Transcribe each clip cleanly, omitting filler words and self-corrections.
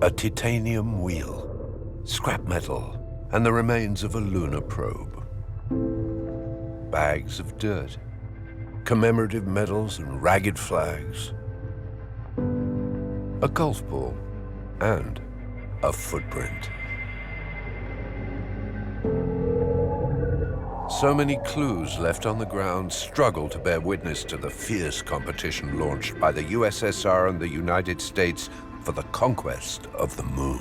A titanium wheel, scrap metal, and the remains of a lunar probe. Bags of dirt, commemorative medals and ragged flags. A golf ball and a footprint. So many clues left on the ground struggle to bear witness to the fierce competition launched by the USSR and the United States for the conquest of the moon.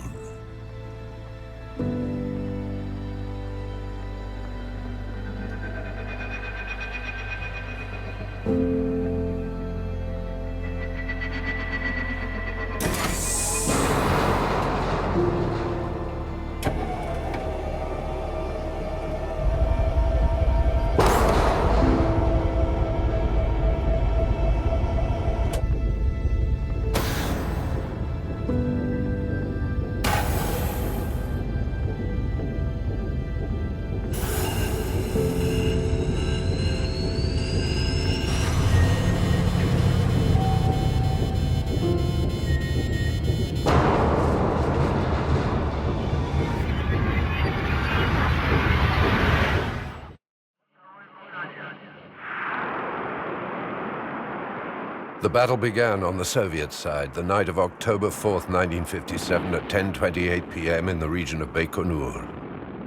The battle began on the Soviet side the night of October 4th, 1957 at 10:28 p.m. in the region of Baikonur.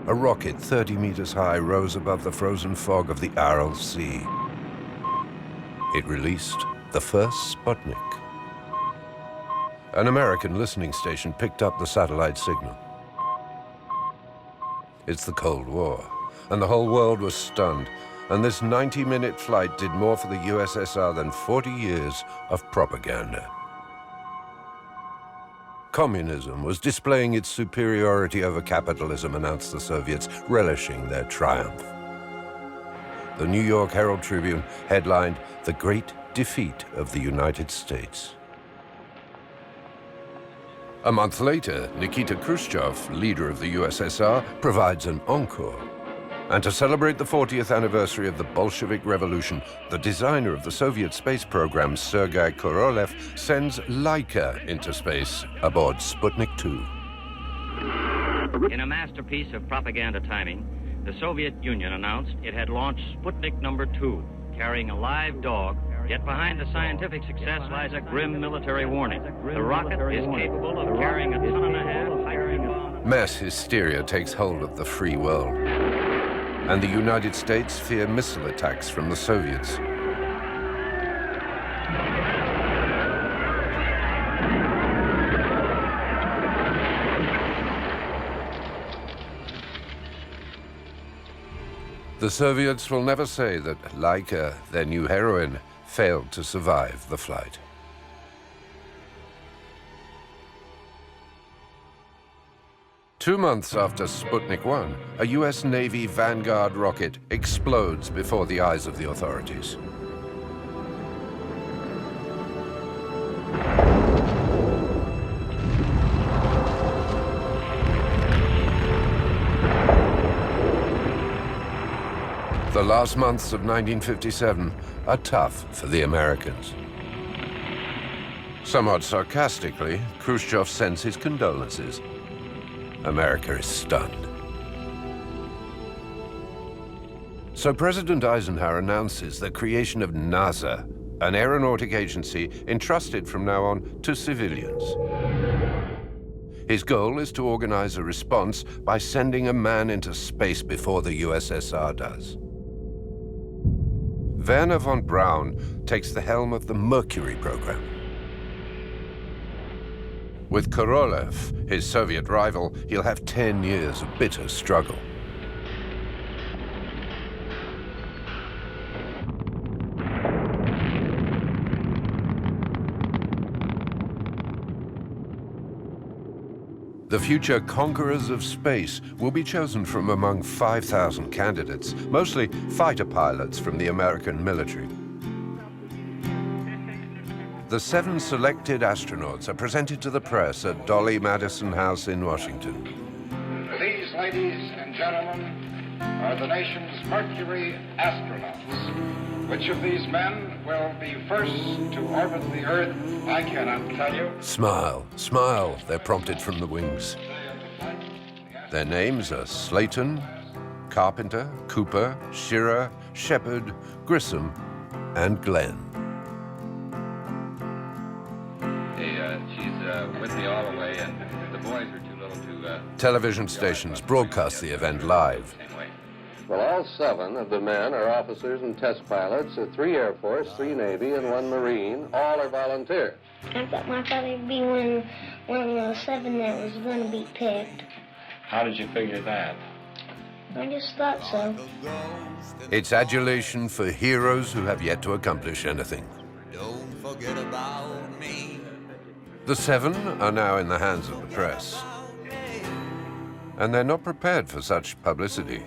A rocket 30 meters high rose above the frozen fog of the Aral Sea. It released the first Sputnik. An American listening station picked up the satellite signal. It's the Cold War, and the whole world was stunned. And this 90-minute flight did more for the USSR than 40 years of propaganda. Communism was displaying its superiority over capitalism, announced the Soviets, relishing their triumph. The New York Herald Tribune headlined, "The Great Defeat of the United States." A month later, Nikita Khrushchev, leader of the USSR, provides an encore. And to celebrate the 40th anniversary of the Bolshevik Revolution, the designer of the Soviet space program, Sergei Korolev, sends Laika into space aboard Sputnik 2. In a masterpiece of propaganda timing, the Soviet Union announced it had launched Sputnik number 2, carrying a live dog, yet behind the scientific success lies a grim military warning. The rocket is capable of carrying a ton and a half hydrogen bomb. Mass hysteria takes hold of the free world. And the United States fear missile attacks from the Soviets. The Soviets will never say that Laika, their new heroine, failed to survive the flight. Two months after Sputnik 1, a US Navy Vanguard rocket explodes before the eyes of the authorities. The last months of 1957 are tough for the Americans. Somewhat sarcastically, Khrushchev sends his condolences. America is stunned. So President Eisenhower announces the creation of NASA, an aeronautic agency entrusted from now on to civilians. His goal is to organize a response by sending a man into space before the USSR does. Werner von Braun takes the helm of the Mercury program. With Korolev, his Soviet rival, he'll have 10 years of bitter struggle. The future conquerors of space will be chosen from among 5,000 candidates, mostly fighter pilots from the American military. The 7 selected astronauts are presented to the press at Dolly Madison House in Washington. Please, ladies and gentlemen, are the nation's Mercury astronauts. Which of these men will be first to orbit the Earth, I cannot tell you. Smile, smile, they're prompted from the wings. Their names are Slayton, Carpenter, Cooper, Shearer, Shepard, Grissom, and Glenn. Hey, she's with me all the way, and the boys are too little to... Television stations broadcast the event live. Well, all 7 of the men are officers and test pilots, 3 Air Force, 3 Navy, and 1 Marine. All are volunteers. I thought my father would be one of the 7 that was going to be picked. How did you figure that? I just thought so. It's adulation for heroes who have yet to accomplish anything. Don't forget about me. The 7 are now in the hands of the press. And they're not prepared for such publicity.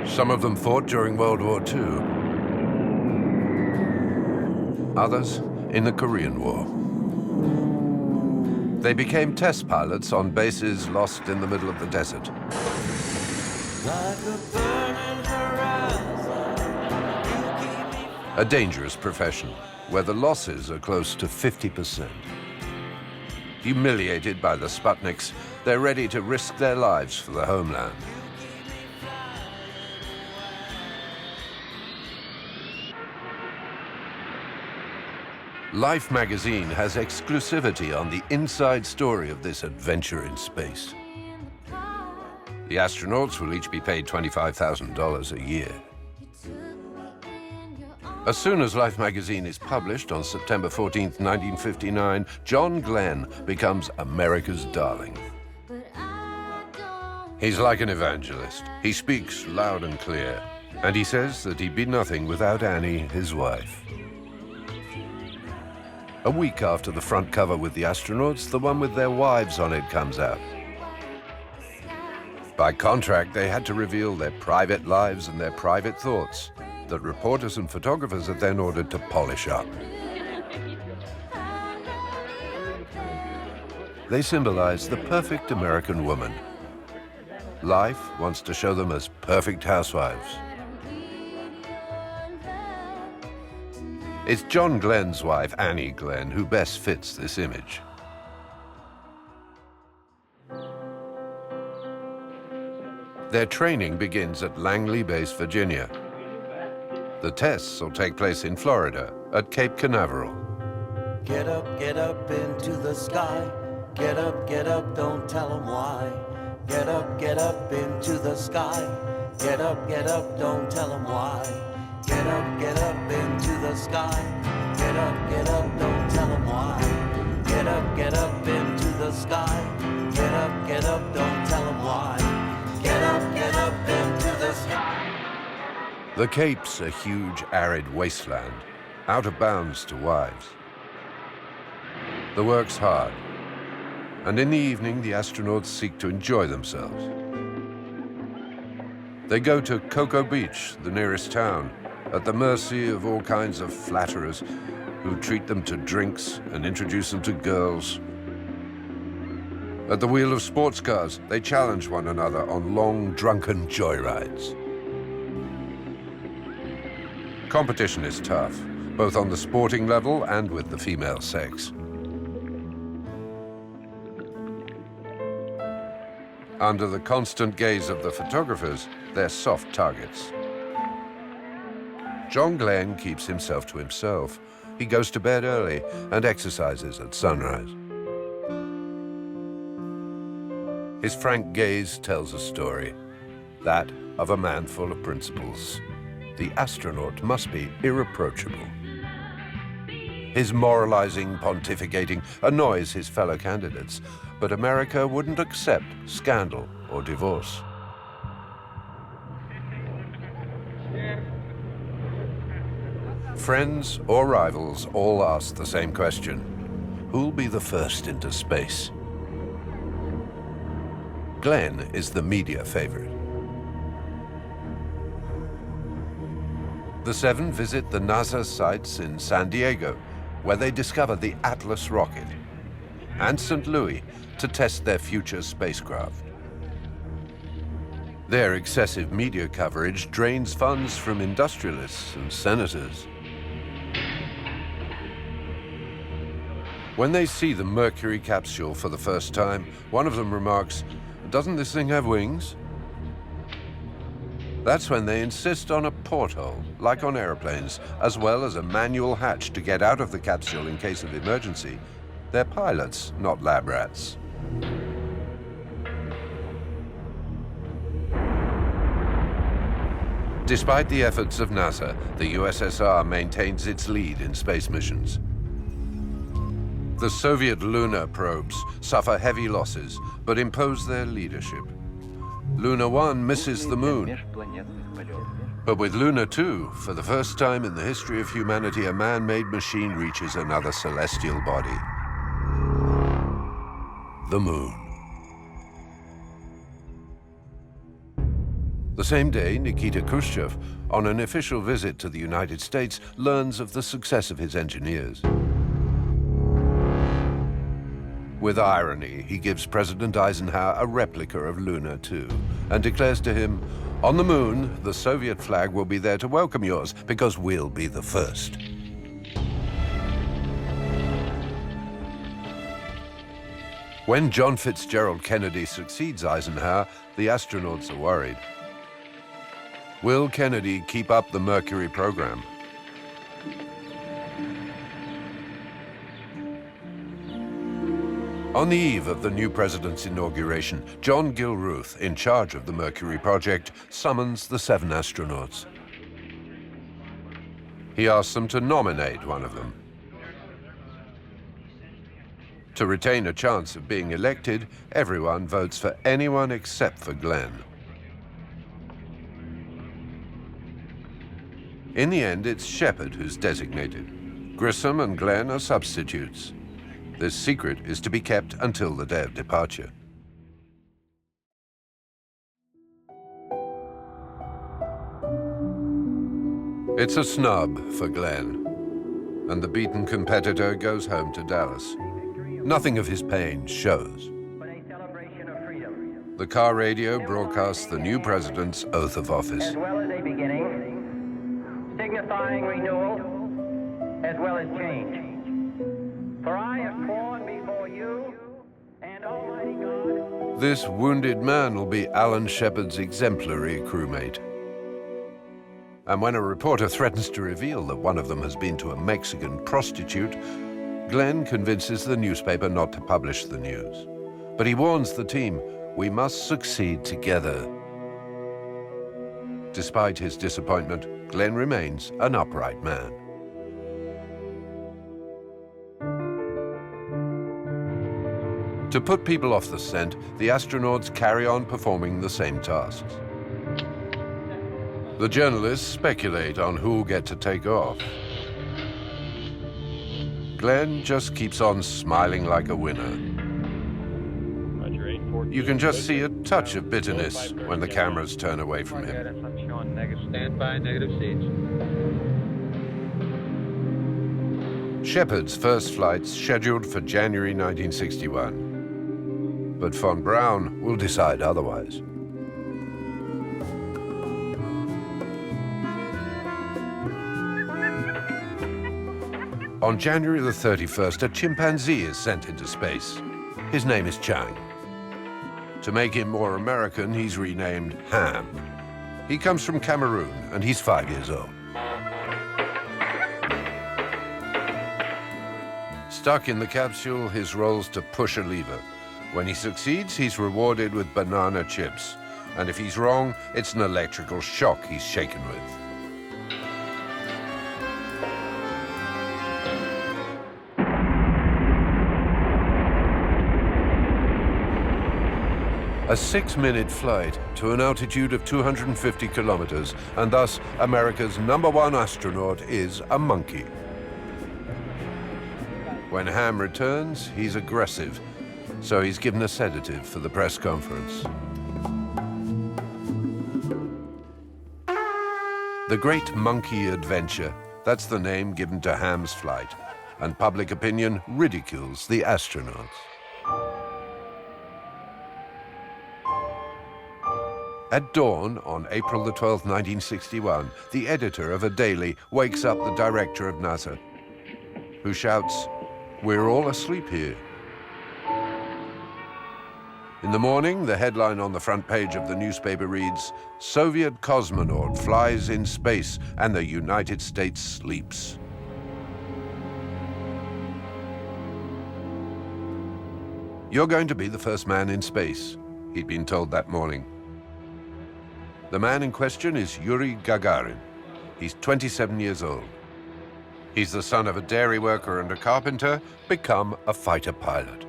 Some of them fought during World War II. Others in the Korean War. They became test pilots on bases lost in the middle of the desert. A dangerous profession, where the losses are close to 50%. Humiliated by the Sputniks, they're ready to risk their lives for the homeland. Life magazine has exclusivity on the inside story of this adventure in space. The astronauts will each be paid $25,000 a year. As soon as Life magazine is published on September 14th, 1959, John Glenn becomes America's darling. He's like an evangelist. He speaks loud and clear, and he says that he'd be nothing without Annie, his wife. A week after the front cover with the astronauts, the one with their wives on it comes out. By contract, they had to reveal their private lives and their private thoughts that reporters and photographers are then ordered to polish up. They symbolize the perfect American woman. Life wants to show them as perfect housewives. It's John Glenn's wife, Annie Glenn, who best fits this image. Their training begins at Langley Base, Virginia. The tests will take place in Florida, at Cape Canaveral. Get up into the sky. Get up, don't tell them why. Get up into the sky. Get up, don't tell them why. Get up into the sky. Get up, don't tell them why. Get up into the sky. Get up, don't tell them why. Get up into the sky. The Cape's a huge, arid wasteland, out of bounds to wives. The work's hard, and in the evening, the astronauts seek to enjoy themselves. They go to Cocoa Beach, the nearest town, at the mercy of all kinds of flatterers who treat them to drinks and introduce them to girls. At the wheel of sports cars, they challenge one another on long, drunken joyrides. Competition is tough, both on the sporting level and with the female sex. Under the constant gaze of the photographers, they're soft targets. John Glenn keeps himself to himself. He goes to bed early and exercises at sunrise. His frank gaze tells a story, that of a man full of principles. The astronaut must be irreproachable. His moralizing, pontificating annoys his fellow candidates, but America wouldn't accept scandal or divorce. Friends or rivals all ask the same question: who'll be the first into space? Glenn is the media favorite. The 7 visit the NASA sites in San Diego, where they discover the Atlas rocket. and St. Louis to test their future spacecraft. Their excessive media coverage drains funds from industrialists and senators. When they see the Mercury capsule for the first time, one of them remarks, "Doesn't this thing have wings?" That's when they insist on a porthole, like on airplanes, as well as a manual hatch to get out of the capsule in case of emergency. They're pilots, not lab rats. Despite the efforts of NASA, the USSR maintains its lead in space missions. The Soviet lunar probes suffer heavy losses, but impose their leadership. Luna 1 misses the moon. But with Luna 2, for the first time in the history of humanity, a man-made machine reaches another celestial body. The moon. The same day, Nikita Khrushchev, on an official visit to the United States, learns of the success of his engineers. With irony, he gives President Eisenhower a replica of Luna 2 and declares to him, "On the moon, the Soviet flag will be there to welcome yours because we'll be the first." When John Fitzgerald Kennedy succeeds Eisenhower, the astronauts are worried. Will Kennedy keep up the Mercury program? On the eve of the new president's inauguration, John Gilruth, in charge of the Mercury project, summons the 7 astronauts. He asks them to nominate one of them. To retain a chance of being elected, everyone votes for anyone except for Glenn. In the end, it's Shepard who's designated. Grissom and Glenn are substitutes. This secret is to be kept until the day of departure. It's a snub for Glenn, and the beaten competitor goes home to Dallas. Nothing of his pain shows. The car radio broadcasts the new president's oath of office. As well as a beginning, signifying renewal, as well as change. For I have sworn before you and Almighty God. This wounded man will be Alan Shepard's exemplary crewmate. And when a reporter threatens to reveal that one of them has been to a Mexican prostitute, Glenn convinces the newspaper not to publish the news. But he warns the team, we must succeed together. Despite his disappointment, Glenn remains an upright man. To put people off the scent, the astronauts carry on performing the same tasks. The journalists speculate on who'll get to take off. Glenn just keeps on smiling like a winner. You can just see a touch of bitterness when the cameras turn away from him. Standby, negative seats. Shepard's first flight's scheduled for January 1961. But von Braun will decide otherwise. On January the 31st, a chimpanzee is sent into space. His name is Chang. To make him more American, he's renamed Ham. He comes from Cameroon, and he's 5 years old. Stuck in the capsule, his role's to push a lever. When he succeeds, he's rewarded with banana chips. And if he's wrong, it's an electrical shock he's shaken with. A 6-minute flight to an altitude of 250 kilometers, and thus America's #1 astronaut is a monkey. When Ham returns, he's aggressive, so he's given a sedative for the press conference. The Great Monkey Adventure, that's the name given to Ham's flight. and public opinion ridicules the astronauts. At dawn on April the 12th, 1961, the editor of a daily wakes up the director of NASA, who shouts, "We're all asleep here." In the morning, the headline on the front page of the newspaper reads, "Soviet cosmonaut flies in space and the United States sleeps." "You're going to be the first man in space," he'd been told that morning. The man in question is Yuri Gagarin. He's 27 years old. He's the son of a dairy worker and a carpenter, become a fighter pilot.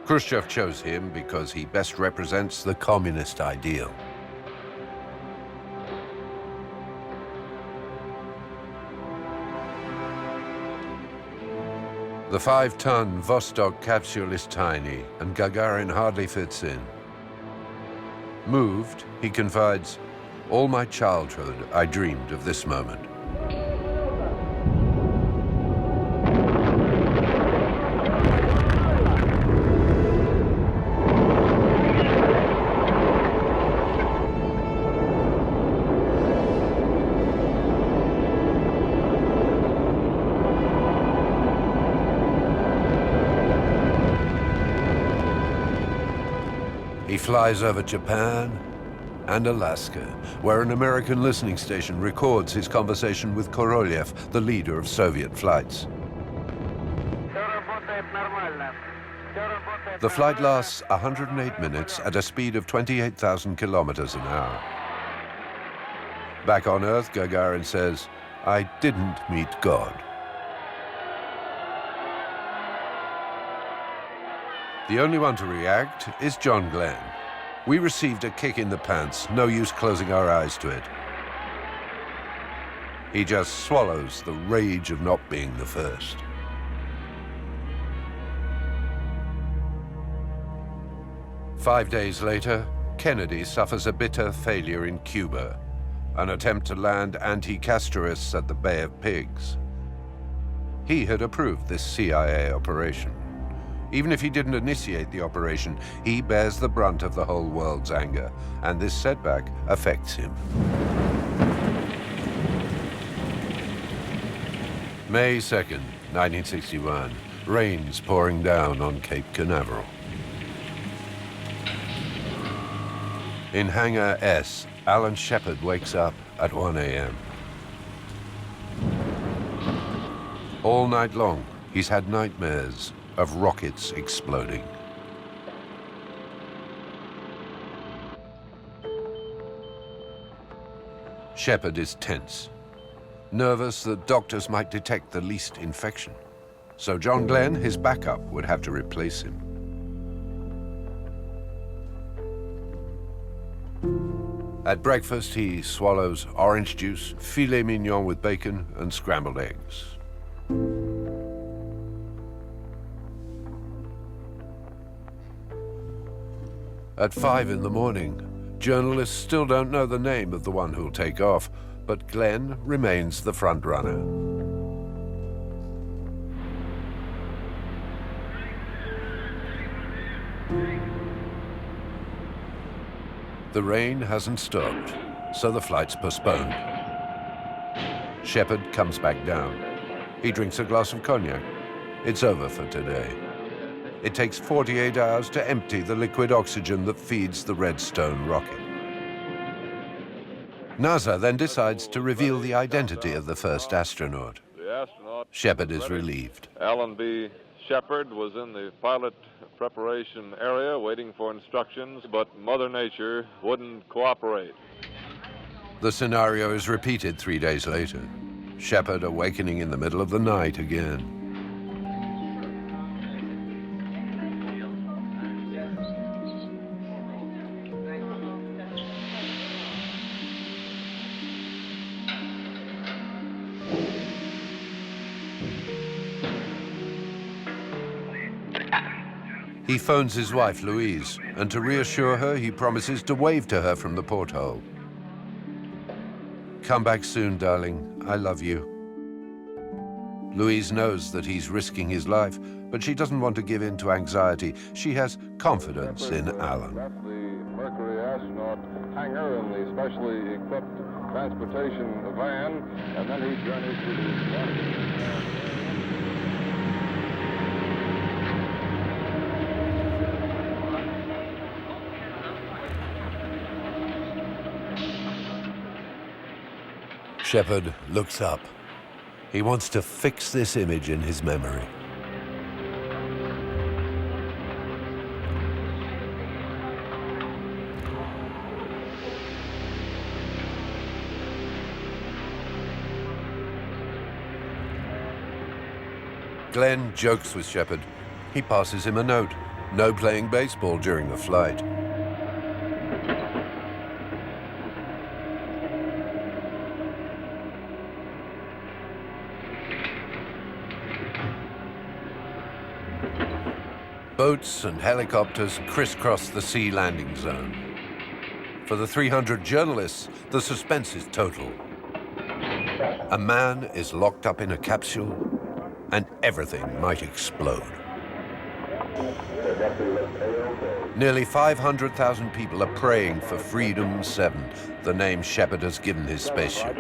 Khrushchev chose him because he best represents the communist ideal. The 5-ton Vostok capsule is tiny, and Gagarin hardly fits in. Moved, he confides, "All my childhood, I dreamed of this moment." He flies over Japan and Alaska, where an American listening station records his conversation with Korolev, the leader of Soviet flights. The flight lasts 108 minutes at a speed of 28,000 kilometers an hour. Back on Earth, Gagarin says, "I didn't meet God." The only one to react is John Glenn. "We received a kick in the pants, no use closing our eyes to it." He just swallows the rage of not being the first. Five days later, Kennedy suffers a bitter failure in Cuba, an attempt to land anti-Castrists at the Bay of Pigs. He had approved this CIA operation. Even if he didn't initiate the operation, he bears the brunt of the whole world's anger, and this setback affects him. May 2nd, 1961. Rain's pouring down on Cape Canaveral. In Hangar S, Alan Shepard wakes up at 1 a.m. All night long, he's had nightmares of rockets exploding. Shepard is tense, nervous that doctors might detect the least infection. So John Glenn, his backup, would have to replace him. At breakfast, he swallows orange juice, filet mignon with bacon, and scrambled eggs. At 5 in the morning, journalists still don't know the name of the one who'll take off, but Glenn remains the front runner. The rain hasn't stopped, so the flight's postponed. Shepard comes back down. He drinks a glass of cognac. It's over for today. It takes 48 hours to empty the liquid oxygen that feeds the Redstone rocket. NASA then decides to reveal the identity of the first astronaut. Shepard is relieved. Alan B. Shepard was in the pilot preparation area waiting for instructions, but Mother Nature wouldn't cooperate. The scenario is repeated 3 days later. Shepard awakening in the middle of the night again. He phones his wife, Louise, and to reassure her, he promises to wave to her from the porthole. "Come back soon, darling. I love you." Louise knows that he's risking his life, but she doesn't want to give in to anxiety. She has confidence in Alan. Left the Mercury astronaut hangar in the specially equipped transportation van, and then he journeyed to the Washington. Shepard looks up. He wants to fix this image in his memory. Glenn jokes with Shepard. He passes him a note. No playing baseball during the flight. Boats and helicopters crisscross the sea landing zone. For the 300 journalists, the suspense is total. A man is locked up in a capsule, and everything might explode. Nearly 500,000 people are praying for Freedom 7, the name Shepard has given his spaceship.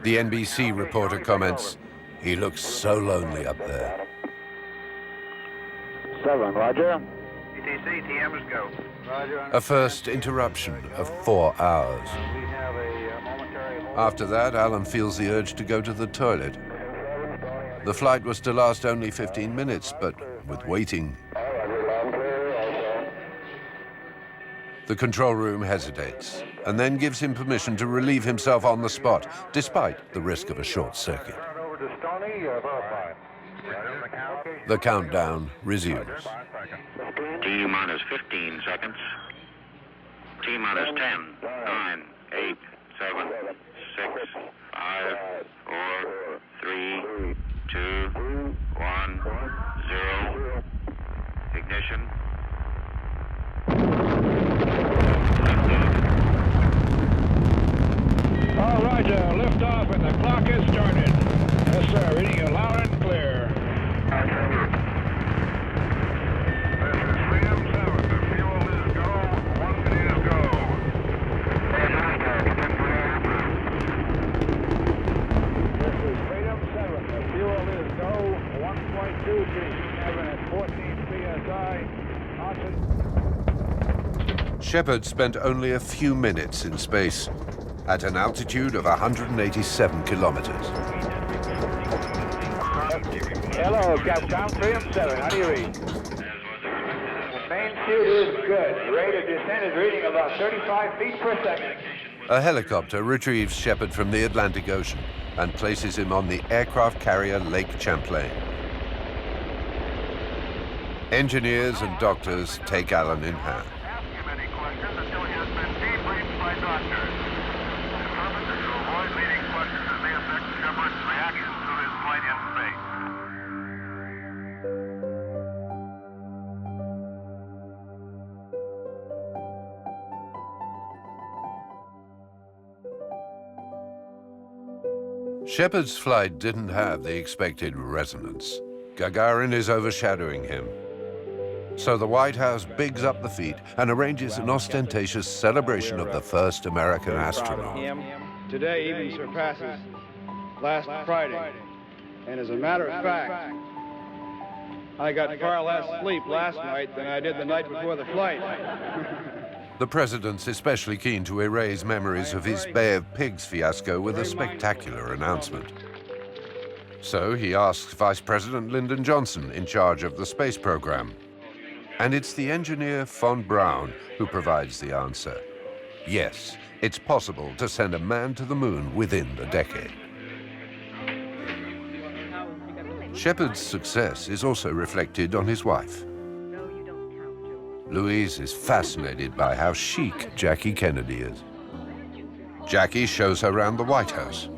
The NBC reporter comments, "He looks so lonely up there." 7, roger. ETC, TMs go. Roger. A first interruption of 4 hours. We have a momentary... After that, Alan feels the urge to go to the toilet. The flight was to last only 15 minutes, but with waiting, the control room hesitates and then gives him permission to relieve himself on the spot, despite the risk of a short circuit. Over to Stony, verify. The countdown resumes. T minus 15 seconds. T minus 10, 9, 8, 7, 6, 5, 4, 3, 2, 1, 0. Ignition. All roger, lift off and the clock is started. Yes, sir, reading you loud and clear. This is Freedom 7, the fuel is go, 1 minute is go. This is Freedom 7, the fuel is go, 1.2 G, having at 14 psi. Shepard spent only a few minutes in space, at an altitude of 187 kilometers. Hello, Capcom 3M7. How do you read? Main chute is good. The rate of descent is reading about 35 feet per second. A helicopter retrieves Shepard from the Atlantic Ocean and places him on the aircraft carrier Lake Champlain. Engineers and doctors take Alan in hand. Ask him any questions until he has been debriefed by doctors. The purpose is to avoid leading questions that may affect Shepard's reaction to his flight in space. Shepard's flight didn't have the expected resonance. Gagarin is overshadowing him. So the White House bigs up the feat and arranges an ostentatious celebration of the first American astronaut. Today even surpasses last Friday. And as a matter of fact, I got far less sleep last night than I did the night before the flight. The president's especially keen to erase memories of his Bay of Pigs fiasco with a spectacular announcement. So he asks Vice President Lyndon Johnson, in charge of the space program. And it's the engineer von Braun who provides the answer. Yes, it's possible to send a man to the moon within the decade. Shepard's success is also reflected on his wife. Louise is fascinated by how chic Jackie Kennedy is. Jackie shows her around the White House.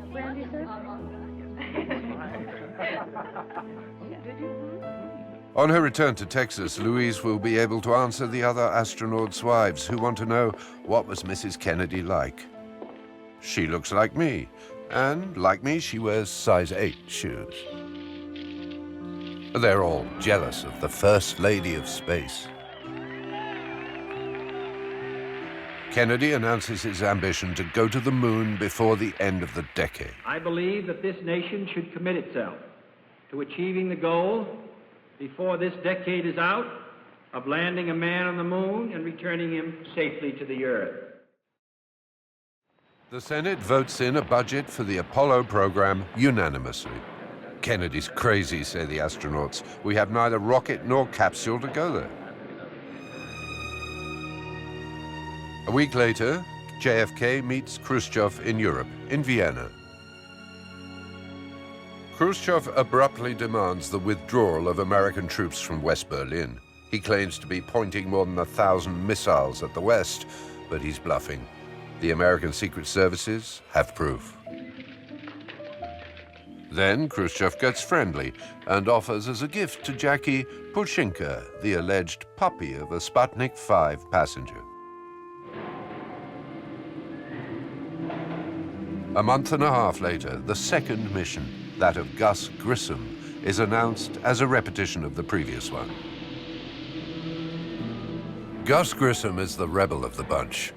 On her return to Texas, Louise will be able to answer the other astronauts' wives who want to know what was Mrs. Kennedy like. She looks like me, And, like me, she wears size 8 shoes. They're all jealous of the First Lady of Space. Kennedy announces his ambition to go to the moon before the end of the decade. I believe that this nation should commit itself to achieving the goal before this decade is out of landing a man on the moon and returning him safely to the Earth. The Senate votes in a budget for the Apollo program unanimously. Kennedy's crazy, say the astronauts. We have neither rocket nor capsule to go there. A week later, JFK meets Khrushchev in Europe, in Vienna. Khrushchev abruptly demands the withdrawal of American troops from West Berlin. He claims to be pointing more than 1,000 missiles at the West, but he's bluffing. The American Secret Services have proof. Then Khrushchev gets friendly and offers as a gift to Jackie Pushinka, the alleged puppy of a Sputnik 5 passenger. A month and a half later, the second mission, that of Gus Grissom, is announced as a repetition of the previous one. Gus Grissom is the rebel of the bunch.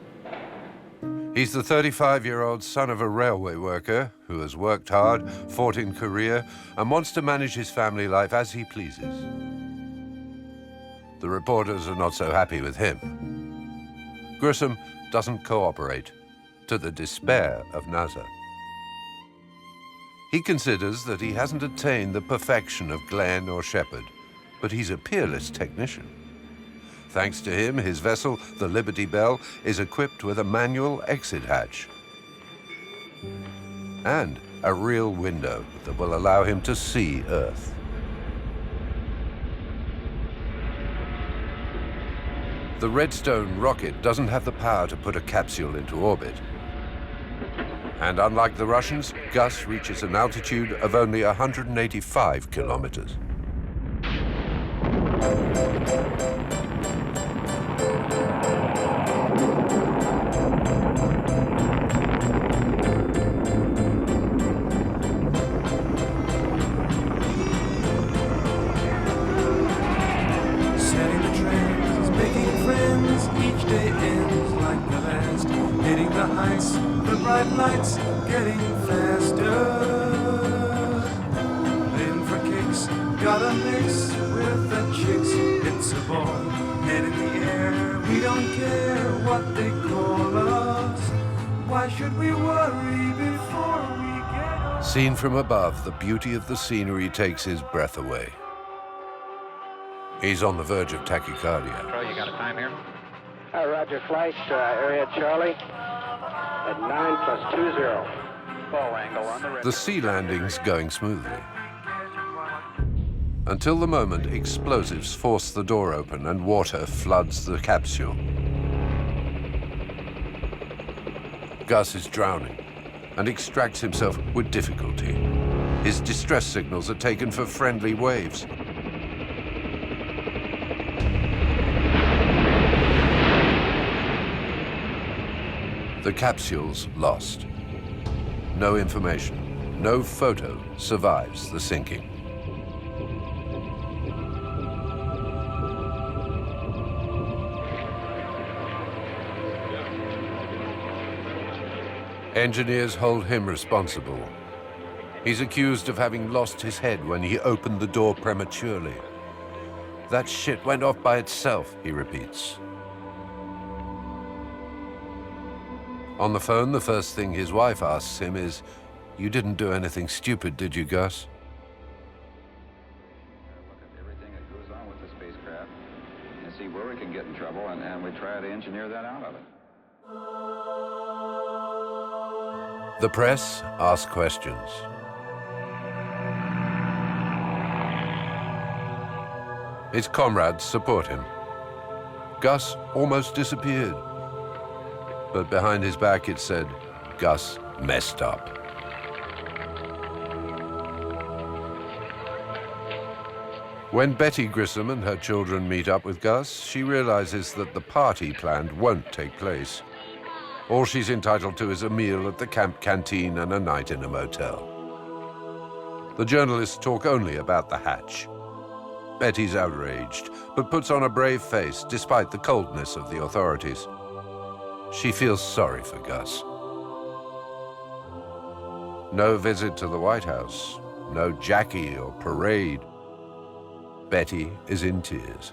He's the 35-year-old son of a railway worker who has worked hard, fought in Korea, and wants to manage his family life as he pleases. The reporters are not so happy with him. Grissom doesn't cooperate, to the despair of NASA. He considers that he hasn't attained the perfection of Glenn or Shepard, but he's a peerless technician. Thanks to him, his vessel, the Liberty Bell, is equipped with a manual exit hatch and a real window that will allow him to see Earth. The Redstone rocket doesn't have the power to put a capsule into orbit. And unlike the Russians, Gus reaches an altitude of only 185 kilometers. Setting the trends, making friends, each day ends like the last. Hitting the heights, the bright lights, getting faster. Playing for kicks, got a mix with the chicks. It's a ball, head in the air. We don't care what they call us. Why should we worry before we get on? Seen from above, the beauty of the scenery takes his breath away. He's on the verge of tachycardia. Control, you got a time here? Roger, flight, area Charlie, at 9+20. Full angle on the The sea landing's going smoothly. Until the moment explosives force the door open and water floods the capsule. Gus is drowning and extracts himself with difficulty. His distress signals are taken for friendly waves. The capsule's lost. No information, no photo survives the sinking. Engineers hold him responsible. He's accused of having lost his head when he opened the door prematurely. That shit went off by itself, he repeats. On the phone, the first thing his wife asks him is, "You didn't do anything stupid, did you, Gus?" Look at everything that goes on with the spacecraft and see where we can get in trouble, and we try to engineer that out of it. The press asks questions. His comrades support him. Gus almost disappeared. But behind his back it said, Gus messed up. When Betty Grissom and her children meet up with Gus, she realizes that the party planned won't take place. All she's entitled to is a meal at the camp canteen and a night in a motel. The journalists talk only about the hatch. Betty's outraged, but puts on a brave face despite the coldness of the authorities. She feels sorry for Gus. No visit to the White House, no Jackie or parade. Betty is in tears.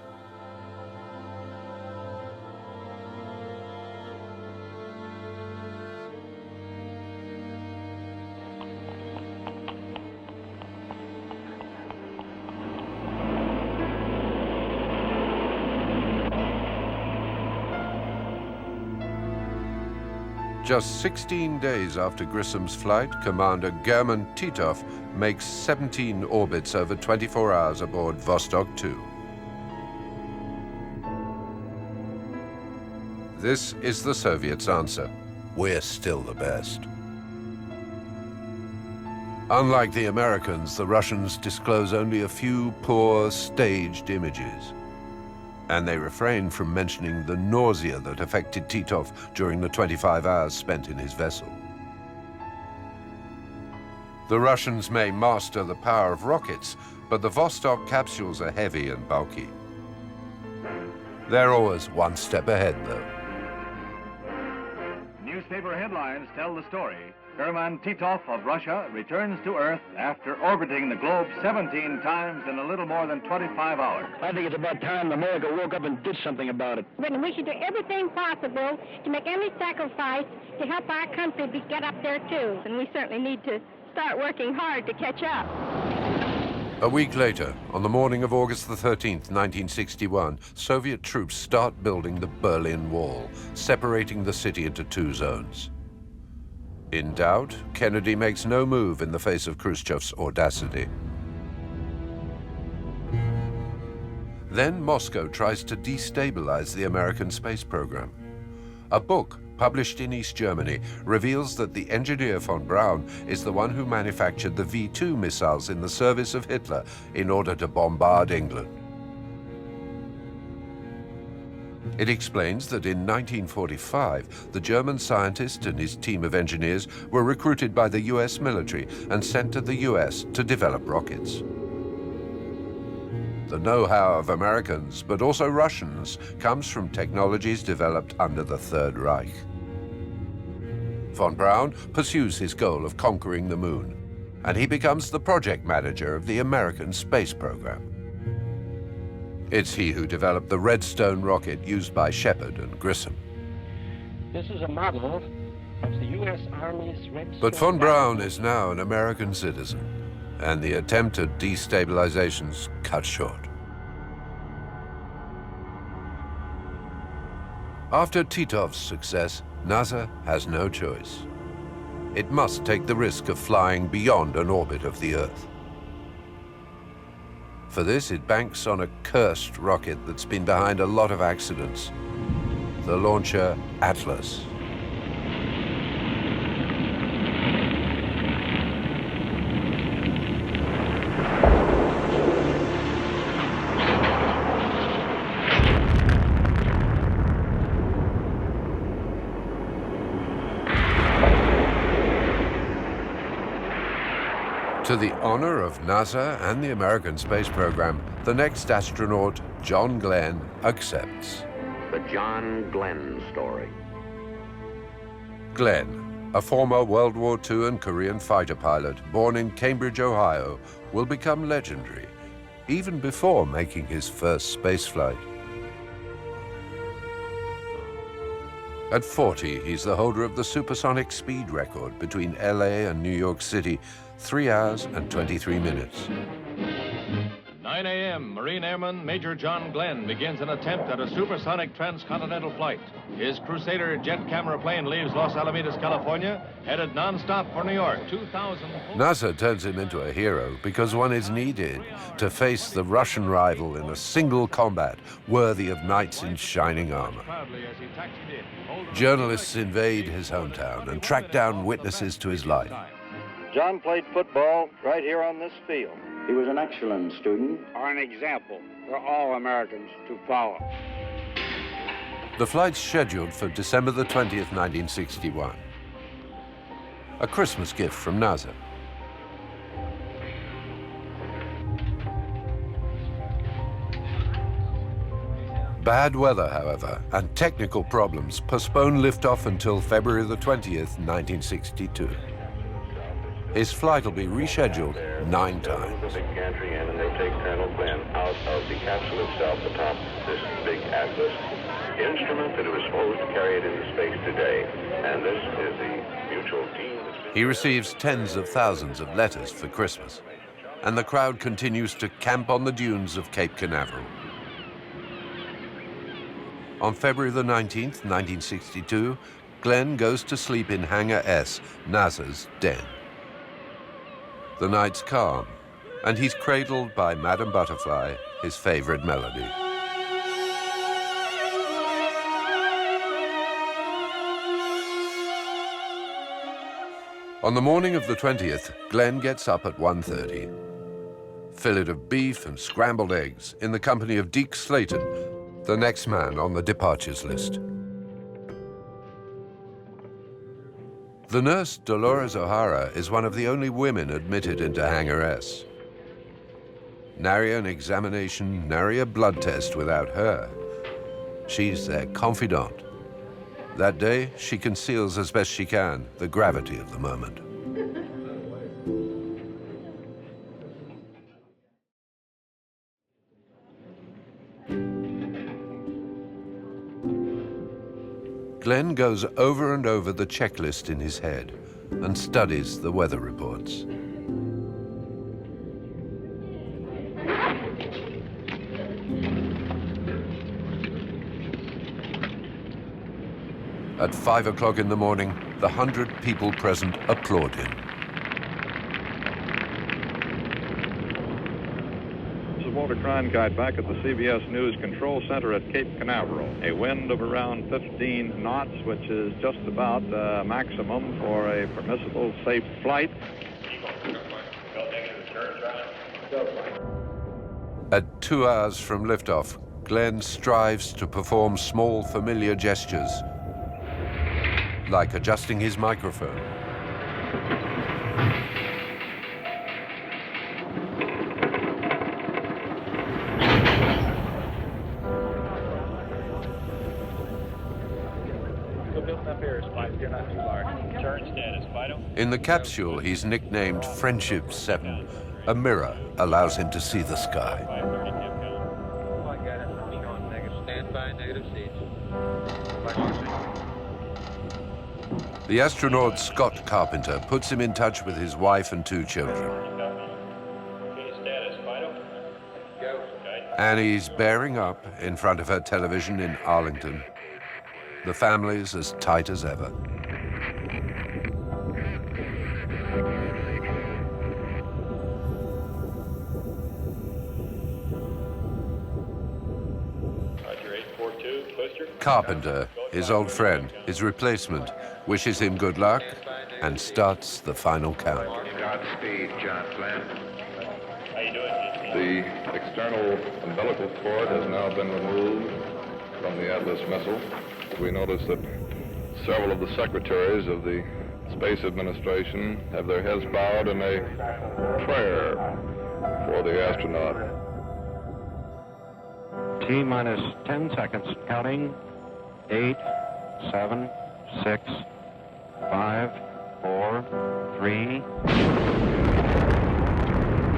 Just 16 days after Grissom's flight, Commander German Titov makes 17 orbits over 24 hours aboard Vostok 2. This is the Soviets' answer. We're still the best. Unlike the Americans, the Russians disclose only a few poor, staged images. And they refrain from mentioning the nausea that affected Titov during the 25 hours spent in his vessel. The Russians may master the power of rockets, but the Vostok capsules are heavy and bulky. They're always one step ahead, though. Newspaper headlines tell the story. German Titov of Russia returns to Earth after orbiting the globe 17 times in a little more than 25 hours. I think it's about time America woke up and did something about it. But we should do everything possible to make any sacrifice to help our country get up there, too. And we certainly need to start working hard to catch up. A week later, on the morning of August the 13th, 1961, Soviet troops start building the Berlin Wall, separating the city into two zones. In doubt, Kennedy makes no move in the face of Khrushchev's audacity. Then Moscow tries to destabilize the American space program. A book published in East Germany reveals that the engineer von Braun is the one who manufactured the V-2 missiles in the service of Hitler in order to bombard England. It explains that in 1945, the German scientist and his team of engineers were recruited by the US military and sent to the US to develop rockets. The know-how of Americans, but also Russians, comes from technologies developed under the Third Reich. Von Braun pursues his goal of conquering the moon, and he becomes the project manager of the American space program. It's he who developed the Redstone rocket used by Shepard and Grissom. This is a model of the U.S. Army's Redstone. But von Braun is now an American citizen, and the attempt at destabilization's cut short. After Titov's success, NASA has no choice. It must take the risk of flying beyond an orbit of the Earth. For this, it banks on a cursed rocket that's been behind a lot of accidents, the launcher Atlas. To the honor of NASA and the American space program, the next astronaut, John Glenn, accepts. The John Glenn story. Glenn, a former World War II and Korean fighter pilot born in Cambridge, Ohio, will become legendary, even before making his first spaceflight. At 40, he's the holder of the supersonic speed record between LA and New York City, 3 hours and 23 minutes. 9 a.m., Marine Airman Major John Glenn begins an attempt at a supersonic transcontinental flight. His Crusader jet camera plane leaves Los Alamitos, California, headed nonstop for New York. 2,000... NASA turns him into a hero because one is needed to face the Russian rival in a single combat worthy of knights in shining armor. Journalists invade his hometown and track down witnesses to his life. John played football right here on this field. He was an excellent student. Or an example for all Americans to follow. The flight's scheduled for December the 20th, 1961. A Christmas gift from NASA. Bad weather, however, and technical problems postpone liftoff until February the 20th, 1962. His flight will be rescheduled 9 times. The big gantry in, and they take Colonel Glenn out of the capsule itself atop this big Atlas instrument that it was supposed to carry it into space today. And this is the mutual team. He receives tens of thousands of letters for Christmas, and the crowd continues to camp on the dunes of Cape Canaveral. On February the 19th, 1962, Glenn goes to sleep in Hangar S, NASA's den. The night's calm, and he's cradled by Madame Butterfly, his favorite melody. On the morning of the 20th, Glenn gets up at 1:30. Fillet of beef and scrambled eggs in the company of Deke Slayton, the next man on the departures list. The nurse, Dolores O'Hara, is one of the only women admitted into Hangar S. Nary an examination, nary a blood test without her. She's their confidant. That day, she conceals as best she can the gravity of the moment. Glenn goes over and over the checklist in his head and studies the weather reports. At 5 o'clock in the morning, the 100 people present applaud him. Walter Cronkite back at the CBS News Control Center at Cape Canaveral. A wind of around 15 knots, which is just about maximum for a permissible, safe flight. At 2 hours from liftoff, Glenn strives to perform small, familiar gestures, like adjusting his microphone. In the capsule, he's nicknamed Friendship 7. A mirror allows him to see the sky. The astronaut Scott Carpenter puts him in touch with his wife and 2 children. Annie's bearing up in front of her television in Arlington. The family's as tight as ever. Carpenter, his old friend, his replacement, wishes him good luck and starts the final count. Godspeed, John Glenn. How you doing? The external umbilical cord has now been removed from the Atlas missile. We notice that several of the secretaries of the Space Administration have their heads bowed in a prayer for the astronaut. T-minus 10 seconds, counting. 8, 7, 6, 5, 4, 3. The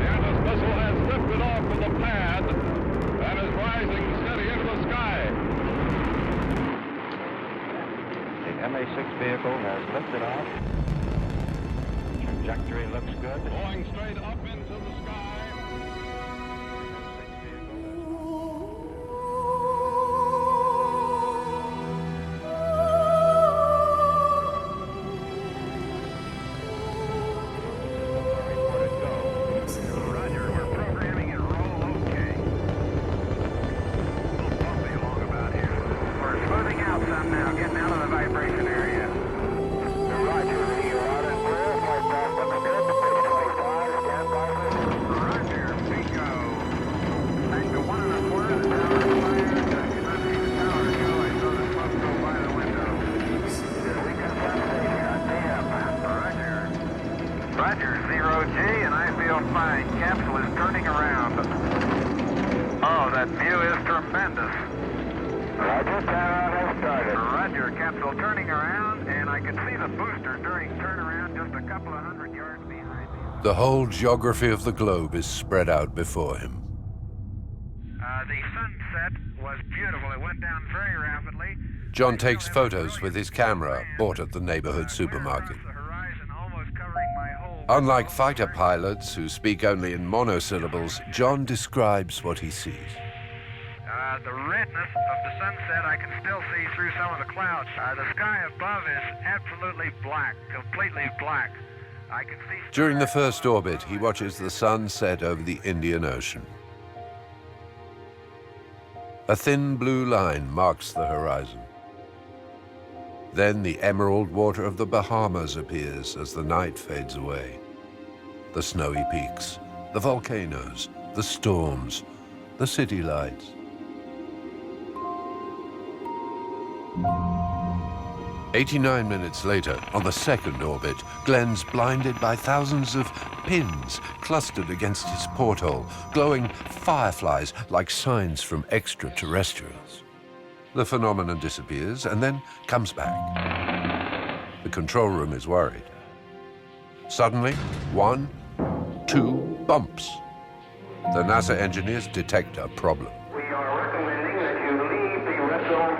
Atlas missile has lifted off from the pad and is rising steady into the sky. The MA-6 vehicle has lifted off. Trajectory looks good. Going straight up into the sky. tremendous. Roger, countdown has started. Roger, capsule turning around, and I can see the booster during turnaround just a couple of hundred yards behind me. The whole geography of the globe is spread out before him. The sunset was beautiful. It went down very rapidly. John takes photos with his camera bought at the neighborhood supermarket. Unlike fighter pilots who speak only in monosyllables, John describes what he sees. The redness of the sunset I can still see through some of the clouds. The sky above is absolutely black, completely black. I can see. During the first orbit, he watches the sun set over the Indian Ocean. A thin blue line marks the horizon. Then the emerald water of the Bahamas appears as the night fades away. The snowy peaks, the volcanoes, the storms, the city lights. 89 minutes later, on the second orbit, Glenn's blinded by thousands of pins clustered against his porthole, glowing fireflies like signs from extraterrestrials. The phenomenon disappears and then comes back. The control room is worried. Suddenly, 1, 2 bumps. The NASA engineers detect a problem. We are recommending that you leave the rental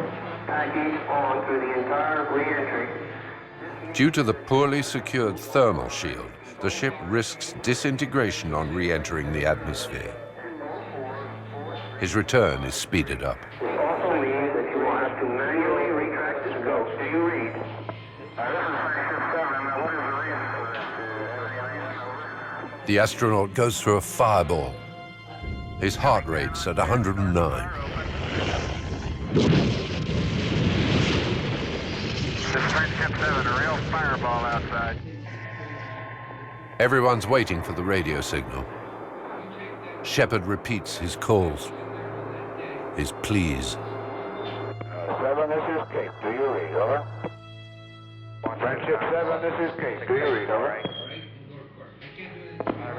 package on through the entire re-entry. Due to the poorly secured thermal shield, the ship risks disintegration on re-entering the atmosphere. His return is speeded up. This also means that you will have to manually retract the scope. Do you read? This is Section 7. What is the reason for this? The astronaut goes through a fireball. His heart rate's at 109. This is Friendship 7, a real fireball outside. Everyone's waiting for the radio signal. Shepard repeats his calls, his pleas. 7, this is Cape. Do you read? Over. Friendship 7, this is Cape. Do you read? Over.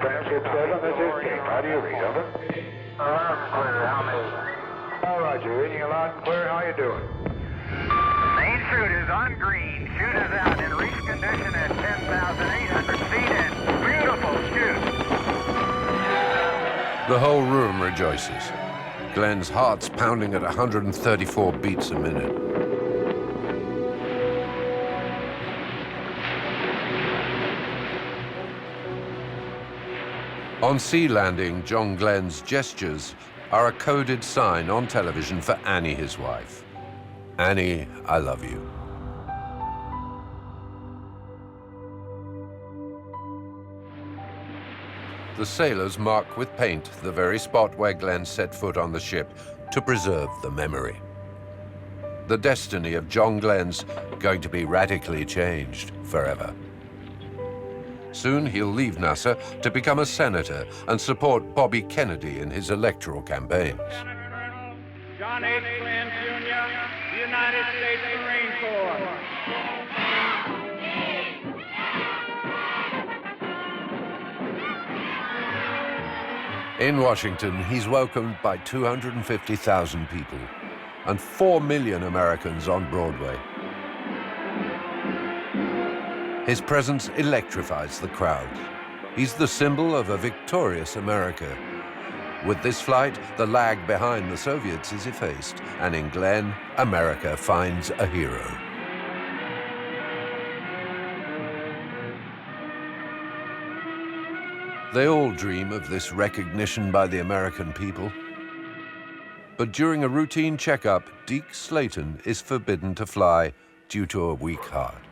Friendship 7, this is Cape. How do you read? Over. Clear. How many? All right, you're reading you loud and clear. How you doing? Main chute is on green. Chute is out in reach condition at 10,800 feet and beautiful chute. The whole room rejoices. Glenn's heart's pounding at 134 beats a minute. On sea landing, John Glenn's gestures are a coded sign on television for Annie, his wife. Annie, I love you. The sailors mark with paint the very spot where Glenn set foot on the ship to preserve the memory. The destiny of John Glenn's going to be radically changed forever. Soon he'll leave NASA to become a senator and support Bobby Kennedy in his electoral campaigns. John H. Glenn, Jr., United States Marine Corps. In Washington, he's welcomed by 250,000 people and 4 million Americans on Broadway. His presence electrifies the crowds. He's the symbol of a victorious America. With this flight, the lag behind the Soviets is effaced, and in Glenn, America finds a hero. They all dream of this recognition by the American people. But during a routine checkup, Deke Slayton is forbidden to fly due to a weak heart.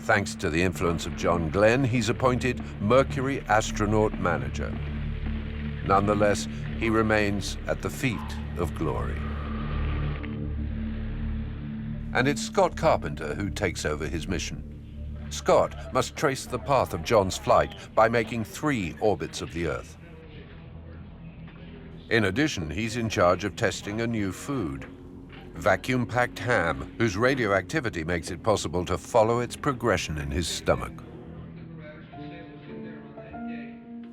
Thanks to the influence of John Glenn, he's appointed Mercury astronaut manager. Nonetheless, he remains at the feet of glory. And it's Scott Carpenter who takes over his mission. Scott must trace the path of John's flight by making 3 orbits of the Earth. In addition, he's in charge of testing a new food, vacuum-packed ham, whose radioactivity makes it possible to follow its progression in his stomach.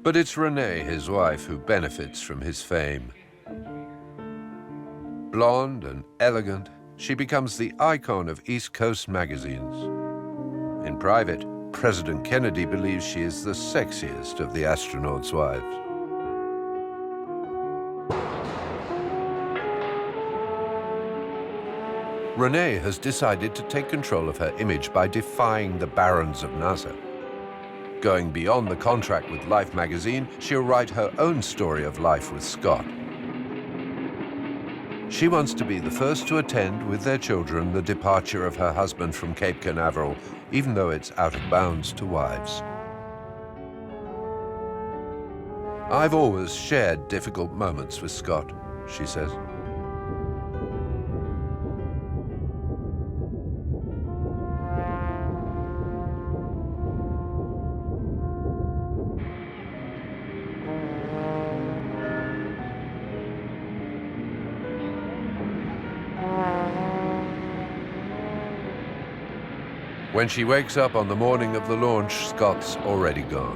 But it's Renee, his wife, who benefits from his fame. Blonde and elegant, she becomes the icon of East Coast magazines. In private, President Kennedy believes she is the sexiest of the astronauts' wives. Renee has decided to take control of her image by defying the barons of NASA. Going beyond the contract with Life magazine, she'll write her own story of life with Scott. She wants to be the first to attend with their children the departure of her husband from Cape Canaveral, even though it's out of bounds to wives. I've always shared difficult moments with Scott, she says. When she wakes up on the morning of the launch, Scott's already gone.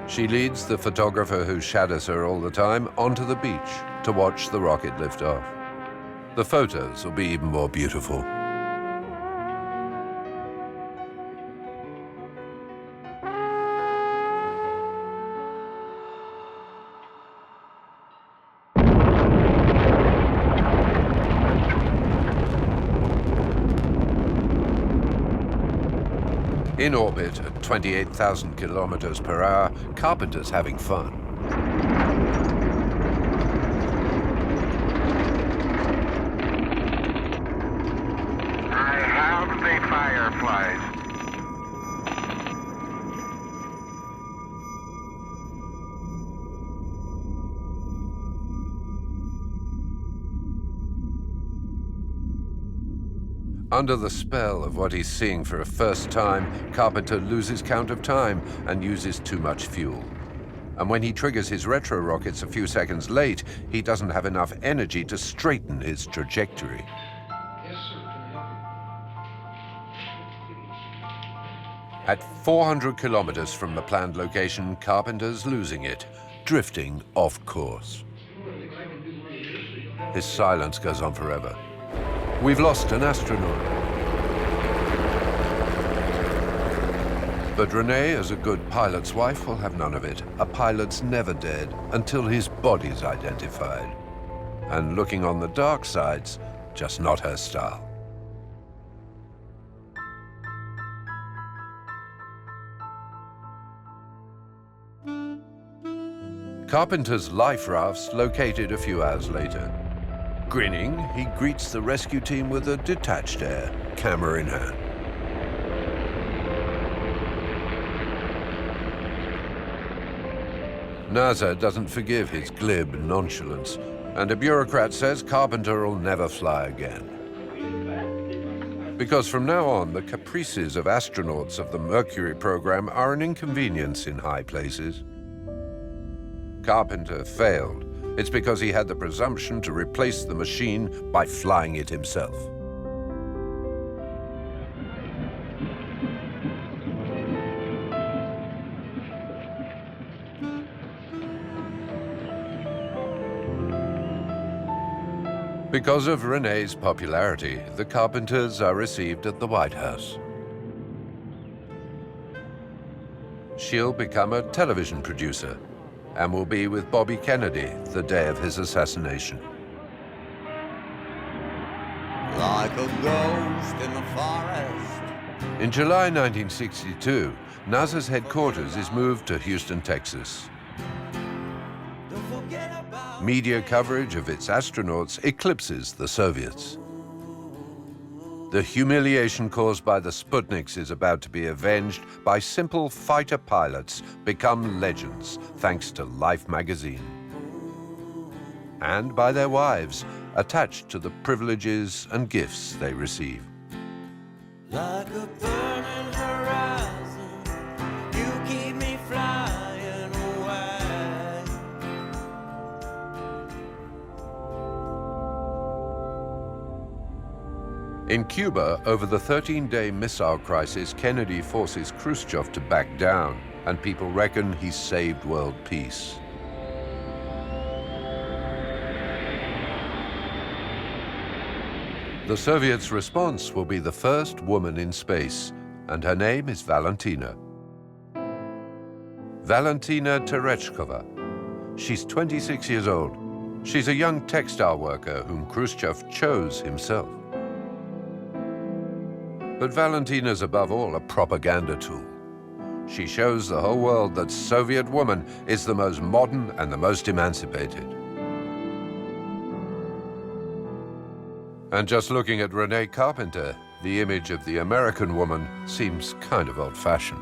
She leads the photographer who shadows her all the time onto the beach to watch the rocket lift off. The photos will be even more beautiful. In orbit at 28,000 kilometers per hour, Carpenter's having fun. I have the fireflies. Under the spell of what he's seeing for a first time, Carpenter loses count of time and uses too much fuel. And when he triggers his retro rockets a few seconds late, he doesn't have enough energy to straighten his trajectory. At 400 kilometers from the planned location, Carpenter's losing it, drifting off course. His silence goes on forever. We've lost an astronaut. But Renee, as a good pilot's wife, will have none of it. A pilot's never dead until his body's identified. And looking on the dark side's just not her style. Carpenter's life raft's located a few hours later. Grinning, he greets the rescue team with a detached air, camera in hand. NASA doesn't forgive his glib nonchalance, and a bureaucrat says Carpenter will never fly again. Because from now on, the caprices of astronauts of the Mercury program are an inconvenience in high places. Carpenter failed. It's because he had the presumption to replace the machine by flying it himself. Because of Renee's popularity, the Carpenters are received at the White House. She'll become a television producer and will be with Bobby Kennedy the day of his assassination. Like a ghost in the forest. In July 1962, NASA's headquarters is moved to Houston, Texas. Media coverage of its astronauts eclipses the Soviets. The humiliation caused by the Sputniks is about to be avenged by simple fighter pilots become legends thanks to Life magazine. And by their wives, attached to the privileges and gifts they receive. Like a burning horizon, you keep me flying away. In Cuba, over the 13-day missile crisis, Kennedy forces Khrushchev to back down, and people reckon he saved world peace. The Soviets' response will be the first woman in space, and her name is Valentina. Valentina Tereshkova. She's 26 years old. She's a young textile worker whom Khrushchev chose himself. But Valentina's above all a propaganda tool. She shows the whole world that Soviet woman is the most modern and the most emancipated. And just looking at Renee Carpenter, the image of the American woman seems kind of old-fashioned.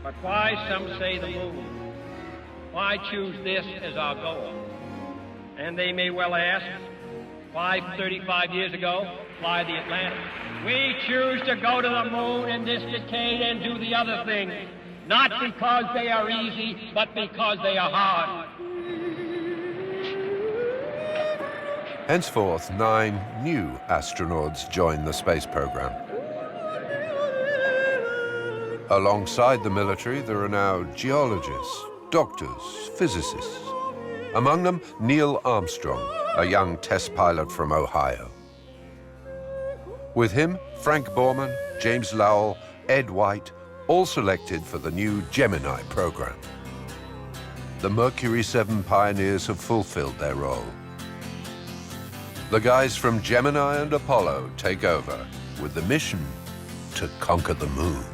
But why, some say, the moon? Why choose this as our goal? And they may well ask, why 35 years ago fly the Atlantic? We choose to go to the moon in this decade and do the other things, not because they are easy, but because they are hard. Henceforth, 9 new astronauts join the space program. Alongside the military, there are now geologists, doctors, physicists. Among them, Neil Armstrong, a young test pilot from Ohio. With him, Frank Borman, James Lowell, Ed White, all selected for the new Gemini program. The Mercury 7 pioneers have fulfilled their role. The guys from Gemini and Apollo take over with the mission to conquer the moon.